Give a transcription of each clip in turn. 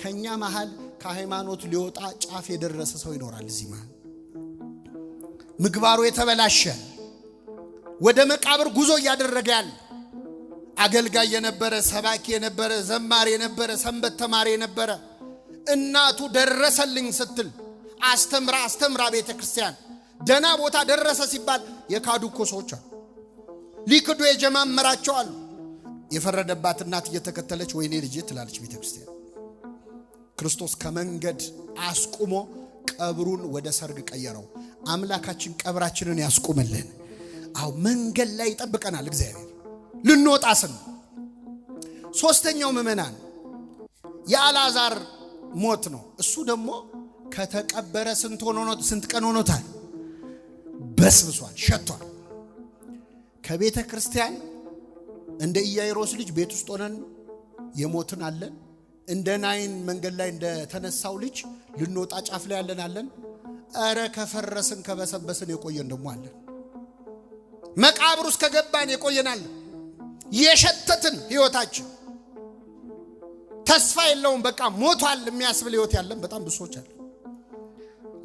ከኛ መሃል ከሃይማኖት ሊወጣ ጫፍ የደረሰ ሰው ይኖራል እዚህ መሃል ምግባሩ የተበላሸ ወደ መቃብር ጉዞ ያደረገ ያለ አገልጋይ የነበረ ሰባኪ የነበረ ዘማሪ የነበረ ሰንበት ተማሪ የነበረ እናቱ ደረሰልኝ ስትል አስተምራ ቤተክርስቲያን ደና ቦታ ደረሰ ሲባል የካዱኮ ሰዎች አሉ ሊክዱ የጀማመራቸው አሉ የፈረደባት እናት እየተከተለች ወይኔ ልጅ ትላለች ቤተክርስቲያን ክርስቶስ ከመንገድ አስቁሞ ቀብሩን ወደ ሰርግ ቀየረው አምላካችን ቀብራችንን ያስቁምልን አው መንገድ ላይ ይጠብቀናል እግዚአብሔር ልንወጣስን ሶስተኛው ምእመናን የአልዓዛር ሞት ነው እሱ ደግሞ ከተቀበረ ስንት ቀን ሆኖታል በስብሷል ሸቷል ከቤተ ክርስቲያን እንደ ኢያይሮስ ልጅ ቤት ውስጥ ሆነን የሞትን አለን እንደ ናይን መንገድ ላይ እንደ ተነሳው ልጅ ልንወጣ ጫፍ ላይ አለን አረ ከፈረስን ከበሰበስን የቆየን ደሞ አለን መቃብር ውስጥ ከገባን የቆየናል የሸተትን ህይወታችን ተስፋ የለውም በቃ ሞቷል የሚያስብል ህይወት ያለን በጣም ብዙዎች አሉ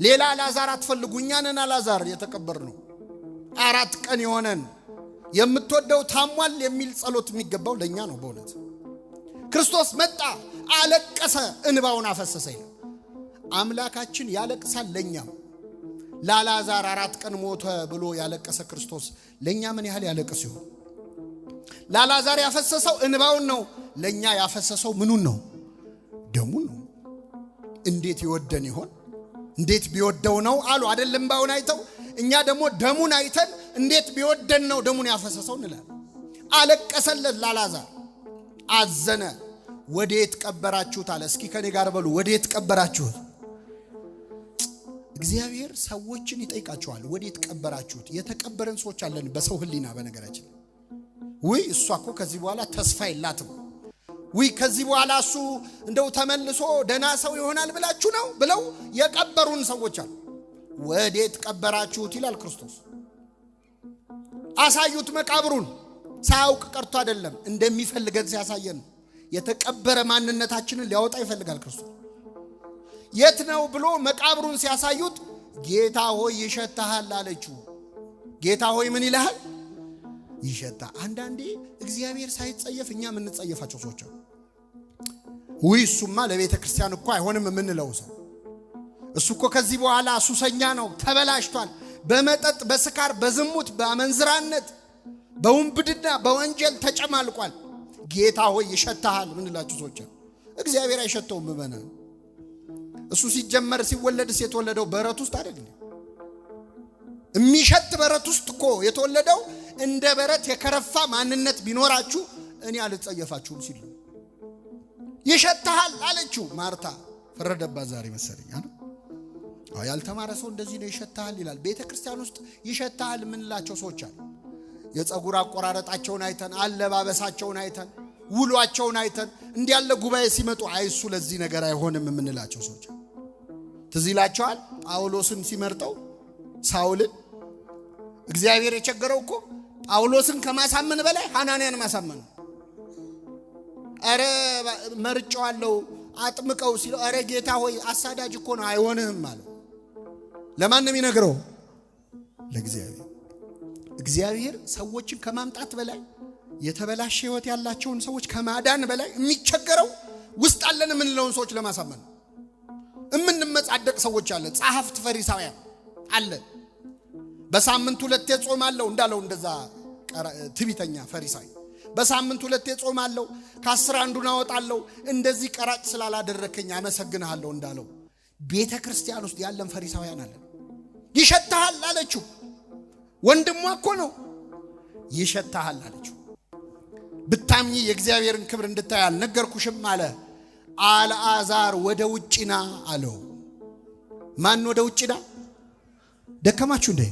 ሌላ አልዓዛር አትፈልጉኛንን አልዓዛር የተቀበርነው 4 ቀን የሆነን የምትወደው ታሟል የሚል ጸሎት የሚገባው ለኛ ነው በእውነት ክርስቶስ መጣ አለቀሰ እንባውን አፈሰሰ ይላል አምላካችን ያለቅሳል ለኛም ለአልዓዛር 4 ቀን ሞተ ብሎ ያለቀሰ ክርስቶስ ለኛ ምን ያህል ያለቅስ ይሆን ለአልዓዛር ያፈሰሰው እንባውን ነው ለኛ ያፈሰሰው ምኑን ነው ደሙን ነው እንዴት ይወደን ይሆን እንዴት ቢወደው ነው አሉ አይደለም ባውን አይተው እኛ ደግሞ ደሙን አይተን እንዴት ቢወደን ነው ደሙን ያፈሰሰው እንላለን አለቀሰለት ለአልዓዛር አዘነ ወዴት ቀበራችሁት አለ እስኪ ከኔ ጋር በሉ ወዴት ቀበራችሁት እግዚአብሔር ሰዎችን ይጠይቃቸዋል ወዴት ቀበራችሁት የተቀበረን ሰዎች አለን በሰው ህሊና በነገራችን ወይ እሷኮ ከዚህ በኋላ ተስፋ የላትም ወይ ከዚህ በኋላ እሱ እንደው ተመልሶ ደና ሰው ይሆናል ብላችሁ ነው ብለው የቀበሩን ሰዎች አሉ ወዴት ቀበራችሁት ይላል ክርስቶስ አሳዩት መቃብሩን ሳያውቅ ቀርቶ አይደለም እንደሚፈልገን ሲያሳየን የተቀበረ ማንነታችንን ሊያወጣ ይፈልጋል ክርስቶስ የት ነው ብሎ መቃብሩን ሲያሳዩት ጌታ ሆይ ይሸታሃል አለችው ጌታ ሆይ ምን ይላል ይሸታ አንዳንዴ እግዚአብሔር ሳይጸየፍ እኛ ምን እንጸየፋቸው ሰዎች ወይ እሱማ ለቤተ ክርስቲያን እኮ አይሆንም የምንለው ሰው እሱ እኮ ከዚህ በኋላ ሱሰኛ ነው ተበላሽቷል በመጠጥ በስካር በዝሙት በአመንዝራነት በወንብድና በወንጀል ተጨማልቋል ጌታ ሆይ ይሸታሃል ምንላችሁ ሰዎች እግዚአብሔር አይሸተውም በመና እሱ ሲጀመር ሲወለድስ የተወለደው በረት ውስጥ አይደል የሚሸት በረት ውስጥ እኮ የተወለደው እንደ በረት የከረፋ ማንነት ቢኖራችሁ እኔ አልጸየፋችሁም ሲል ይሸታሃል አለችው ማርታ ፈረደባት ዛሬ መሰለኝ አዎ ያልተማረ ሰው እንደዚህ ነው ይሸታሃል ይላል ቤተክርስቲያን ውስጥ ይሸታሃል ምንላቸው ሰዎች አሉ የፀጉር አቆራረጣቸውን አይተን አለባበሳቸውን አይተን ውሏቸውን አይተን እንዲያለ ጉባኤ ሲመጡ አይሱ ለዚህ ነገር አይሆንም ምንላቸው ሰዎች ትዝ ይላቸዋል ጳውሎስን ሲመርጠው ሳውልን እግዚአብሔር የቸገረው እኮ ጳውሎስን ከማሳመን በላይ ሐናንያን ማሳመን አረ መርጫዋለው አጥምቀው ሲል አረ ጌታ ሆይ አሳዳጅ እኮ ነው አይሆንም ማለት ለማንም ይነግረው ለእግዚአብሔር ሰዎችን ከማምጣት በላይ የተበላሸ ህይወት ያላቸውን ሰዎች ከማዳን በላይ የሚቸገረው ውስጥ አለን ምንለውን ሰዎች ለማሳመን እምንመጻደቅ ሰዎች አለ ጻሕፍት ፈሪሳውያን አለ በሳምንት 2 ጾማለው እንዳለው እንደዛ ትቢተኛ ፈሪሳይ በሳምንት 2 ጾማለው ከ10 አንዱን አወጣለው እንደዚህ ቀራጭ ስላላደረከኝ አመሰግናለሁ እንዳለው ቤተ ክርስቲያን ውስጥ ያለን ፈሪሳውያን አለ ይሸታሃል አለችው ወንድሟ እኮ ነው ይሸታሃል አለችው ብታምኚ የእግዚአብሔርን ክብር እንድታይ አልነገርኩሽም አለ አልዓዛር ወደ ውጭና አለው ማን ወደ ውጭና ደከማችሁ እንዴ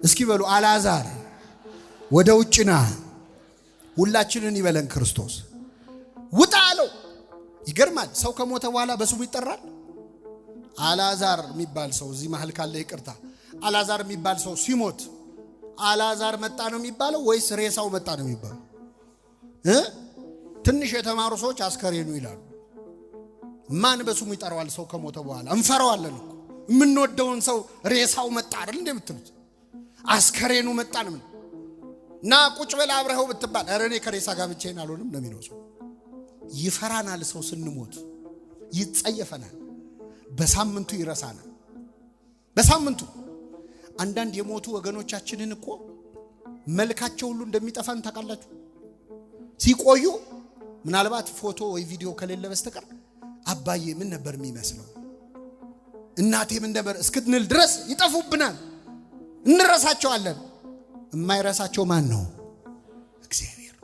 እስኪ በሉ አልዓዛር ወደ ውጭና ሁላችንን ይበለን ክርስቶስ ውጣ አለው ይገርማል ሰው ከሞተ በኋላ በስሙ ይጠራል አልዓዛር የሚባል ሰው እዚህ መሃል ካለ ይቅርታ አልዓዛር የሚባል ሰው ሲሞት አልዓዛር መጣ ነው የሚባለው ወይስ ሬሳው መጣ ነው የሚባለው ትንሽ የተማሩ ሰዎች አስከሬኑ ይላሉ ማን በስሙ ይጠራዋል? ሰው ከሞተ በኋላ እንፈራዋለን እኮ። የምንወደውን ሰው ሬሳው መጣ አይደል እንዴ የምትሉት? አስከሬኑ መጣ ነው እና ቁጭ በል አብረኸው ብትባል ኧረ እኔ ከሬሳ ጋር ብቻዬን አልሆንም ነው የሚለው ሰው። ይፈራናል። ሰው ስንሞት ይጸየፈናል። በሳምንቱ ይረሳናል። በሳምንቱ አንዳንድ የሞቱ ወገኖቻችንን እኮ መልካቸው ሁሉ እንደሚጠፋን ታውቃላችሁ። ሲቆዩ ምናልባት ፎቶ ወይ ቪዲዮ ከሌለ በስተቀር አባዬ ምን ነበር የሚመስለው እናቴ ምን ነበር እስክትንል ድረስ ይጠፉብናል። እንረሳቸዋለን። የማይረሳቸው ማን ነው? እግዚአብሔር።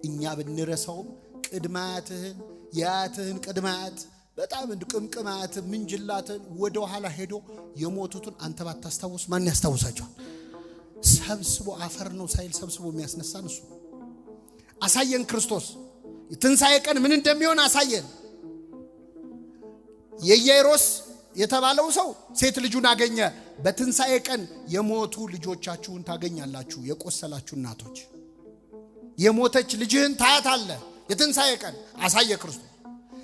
እኛ ብንረሳውም ቅድማያትህን ያትህን ቅድማያት በጣም ቅምቅማያት ምንጅላትን ወደ ኋላ ሄዶ የሞቱትን አንተ ባታስታውስ ማን ያስታውሳቸዋል? ሰብስቦ አፈር ነው ሳይል ሰብስቦ የሚያስነሳን እሱ አሳየን። ክርስቶስ የትንሣኤ ቀን ምን እንደሚሆን አሳየን። የኢያኢሮስ የተባለው ሰው ሴት ልጁን አገኘ። በትንሣኤ ቀን የሞቱ ልጆቻችሁን ታገኛላችሁ። የቆሰላችሁ እናቶች የሞተች ልጅህን ታያታለህ። የትንሣኤ ቀን አሳየ ክርስቶስ።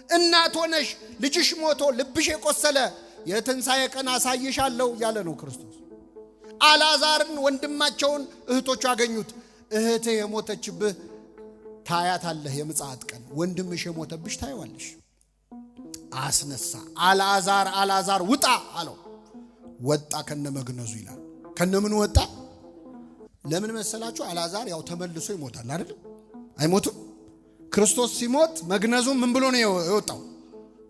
እናት ሆነሽ ልጅሽ ሞቶ ልብሽ የቆሰለ የትንሣኤ ቀን አሳይሻለሁ ያለ ነው ክርስቶስ። አልዓዛርን ወንድማቸውን እህቶቹ አገኙት። እህትህ የሞተችብህ ታያታለህ። የምጽአት ቀን ወንድምሽ የሞተብሽ ታይዋለሽ። አስነሳ። አልዓዛር ውጣ አለው። ወጣ ከነመግነዙ ይላል። ከነምን ወጣ? ለምን መሰላችሁ? አልዓዛር ያው ተመልሶ ይሞታል አይደል? አይሞትም? ክርስቶስ ሲሞት መግነዙ ምን ብሎ ነው የወጣው?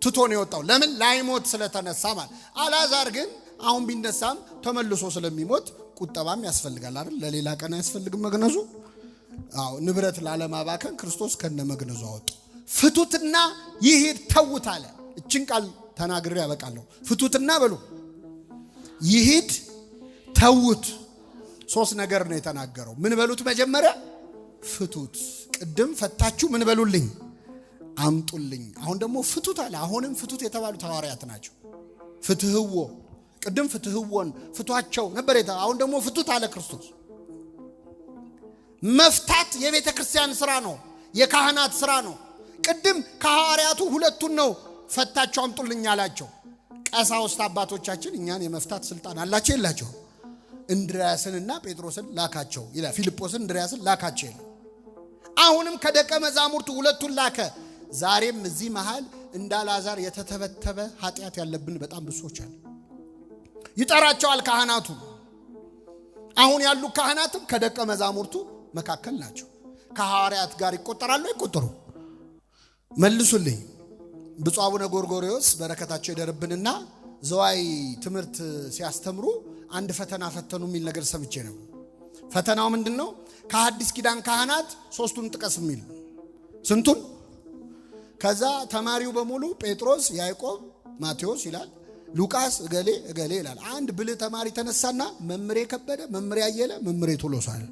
ትቶ ነው የወጣው። ለምን? ላይሞት ስለተነሳ ማለት። አልዓዛር ግን አሁን ቢነሳም ተመልሶ ስለሚሞት ቁጠባም ያስፈልጋል አይደል? ለሌላ ቀን አያስፈልግም መግነዙ። አዎ ንብረት ላለማባከን ክርስቶስ ከነመግነዙ አወጣ። ፍቱትና ይሂድ ተውት አለ። እችን ቃል ተናግሬ ያበቃለሁ። ፍቱትና በሉ ይሂድ ተውት። ሶስት ነገር ነው የተናገረው። ምን በሉት? መጀመሪያ ፍቱት። ቅድም ፈታችሁ ምን በሉልኝ? አምጡልኝ። አሁን ደግሞ ፍቱት አለ። አሁንም ፍቱት የተባሉት ሐዋርያት ናቸው። ፍትህዎ፣ ቅድም ፍትህዎን ፍቷቸው ነበር። አሁን ደግሞ ፍቱት አለ ክርስቶስ። መፍታት የቤተ ክርስቲያን ስራ ነው፣ የካህናት ስራ ነው። ቅድም ከሐዋርያቱ ሁለቱን ነው ፈታቸው አምጡልኝ አላቸው። ቀሳውስት አባቶቻችን እኛን የመፍታት ስልጣን አላቸው የላቸው? እንድርያስንና ጴጥሮስን ላካቸው ይላል። ፊልጶስን እንድርያስን ላካቸው ይላል። አሁንም ከደቀ መዛሙርቱ ሁለቱን ላከ። ዛሬም እዚህ መሃል እንደ አልዓዛር የተተበተበ ኃጢአት ያለብን በጣም ብዙ ሰዎች አሉ። ይጠራቸዋል ካህናቱ። አሁን ያሉ ካህናትም ከደቀ መዛሙርቱ መካከል ናቸው። ከሐዋርያት ጋር ይቆጠራሉ አይቆጠሩ? መልሱልኝ። ብፁዕ አቡነ ጎርጎርዮስ በረከታቸው ይደርብንና ዘዋይ ትምህርት ሲያስተምሩ አንድ ፈተና ፈተኑ የሚል ነገር ሰምቼ ነው። ፈተናው ምንድነው? ከሐዲስ ኪዳን ካህናት ሶስቱን ጥቀስ የሚል። ስንቱን? ከዛ ተማሪው በሙሉ ጴጥሮስ፣ ያዕቆብ፣ ማቴዎስ ይላል። ሉቃስ እገሌ እገሌ ይላል። አንድ ብልህ ተማሪ ተነሳና መምሬ ከበደ፣ መምሬ አየለ፣ መምሬ ቶሎሳ አለ።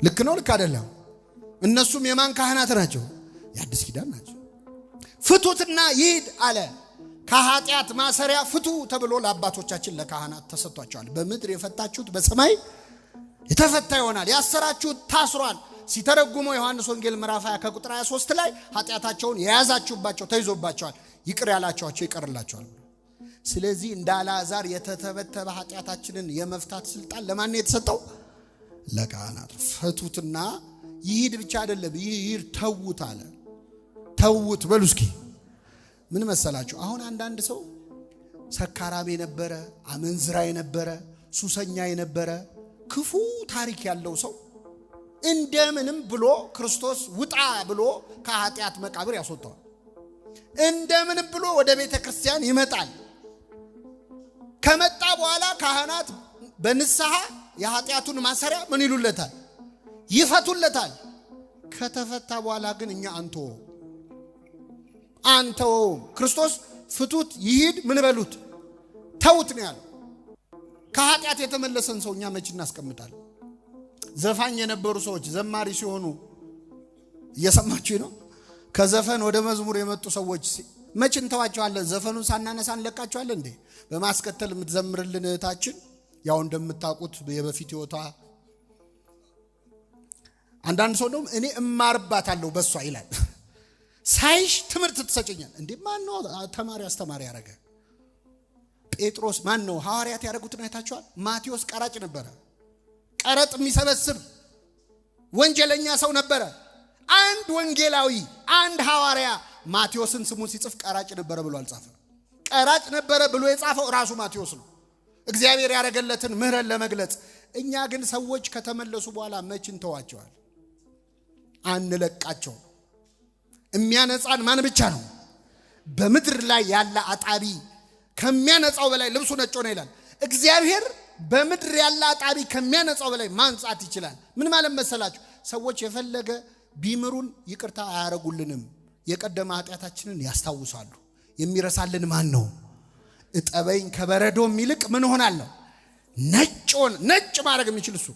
ልክ ነው ልክ አይደለም? እነሱም የማን ካህናት ናቸው? የሐዲስ ኪዳን ናቸው። ፍቱትና ይሂድ አለ። ከኃጢአት ማሰሪያ ፍቱ ተብሎ ለአባቶቻችን ለካህናት ተሰጥቷቸዋል። በምድር የፈታችሁት በሰማይ የተፈታ ይሆናል፣ ያሰራችሁት ታስሯል። ሲተረጉመው ዮሐንስ ወንጌል ምዕራፍ 20 ከቁጥር 23 ላይ ኃጢአታቸውን የያዛችሁባቸው ተይዞባቸዋል፣ ይቅር ያላችኋቸው ይቀርላቸዋል። ስለዚህ እንደ አልዓዛር የተተበተበ ኃጢአታችንን የመፍታት ስልጣን ለማን ነው የተሰጠው? ለካህናት። ፍቱትና ይሂድ ብቻ አይደለም፣ ይሂድ ተውት አለ። ተውት በሉ እስኪ። ምን መሰላችሁ? አሁን አንዳንድ ሰው ሰካራም የነበረ፣ አመንዝራ የነበረ፣ ሱሰኛ የነበረ፣ ክፉ ታሪክ ያለው ሰው እንደምንም ብሎ ክርስቶስ ውጣ ብሎ ከኃጢአት መቃብር ያስወጣዋል። እንደምንም ብሎ ወደ ቤተ ክርስቲያን ይመጣል። ከመጣ በኋላ ካህናት በንስሐ የኃጢአቱን ማሰሪያ ምን ይሉለታል? ይፈቱለታል። ከተፈታ በኋላ ግን እኛ አንተው ክርስቶስ ፍቱት ይሂድ ምን በሉት ተውት ነው ያለው። ከኃጢአት የተመለሰን ሰው እኛ መች እናስቀምጣለን? ዘፋኝ የነበሩ ሰዎች ዘማሪ ሲሆኑ እየሰማችሁ ነው። ከዘፈን ወደ መዝሙር የመጡ ሰዎች መች እንተዋቸዋለን? ዘፈኑን ሳናነሳ እንለቃቸዋለን እንዴ? በማስከተል የምትዘምርልን እህታችን ያው እንደምታውቁት የበፊት ህይወቷ አንዳንድ ሰው ደግሞ እኔ እማርባታለሁ በሷ ይላል። ሳይሽ ትምህርት ትሰጨኛል እንዴ? ማን ነው ተማሪ አስተማሪ ያረገ? ጴጥሮስ ማን ነው ሐዋርያት ያረጉትን አይታችኋል? ማቴዎስ ቀራጭ ነበረ። ቀረጥ የሚሰበስብ ወንጀለኛ ሰው ነበረ። አንድ ወንጌላዊ አንድ ሐዋርያ ማቴዎስን ስሙን ሲጽፍ ቀራጭ ነበረ ብሎ አልጻፈም። ቀራጭ ነበረ ብሎ የጻፈው ራሱ ማቴዎስ ነው፣ እግዚአብሔር ያረገለትን ምህረት ለመግለጽ። እኛ ግን ሰዎች ከተመለሱ በኋላ መች እንተዋቸዋል? አንለቃቸው። የሚያነጻን ማን ብቻ ነው? በምድር ላይ ያለ አጣቢ ከሚያነጻው በላይ ልብሱ ነጭ ሆነ ይላል እግዚአብሔር። በምድር ያለ አጣቢ ከሚያነጻው በላይ ማንጻት ይችላል። ምን ማለት መሰላችሁ? ሰዎች የፈለገ ቢምሩን ይቅርታ አያረጉልንም። የቀደመ ኃጢአታችንን ያስታውሳሉ። የሚረሳልን ማን ነው? እጠበኝ ከበረዶ የሚልቅ ምን ሆናለሁ? ነጭ ማድረግ የሚችል እሱ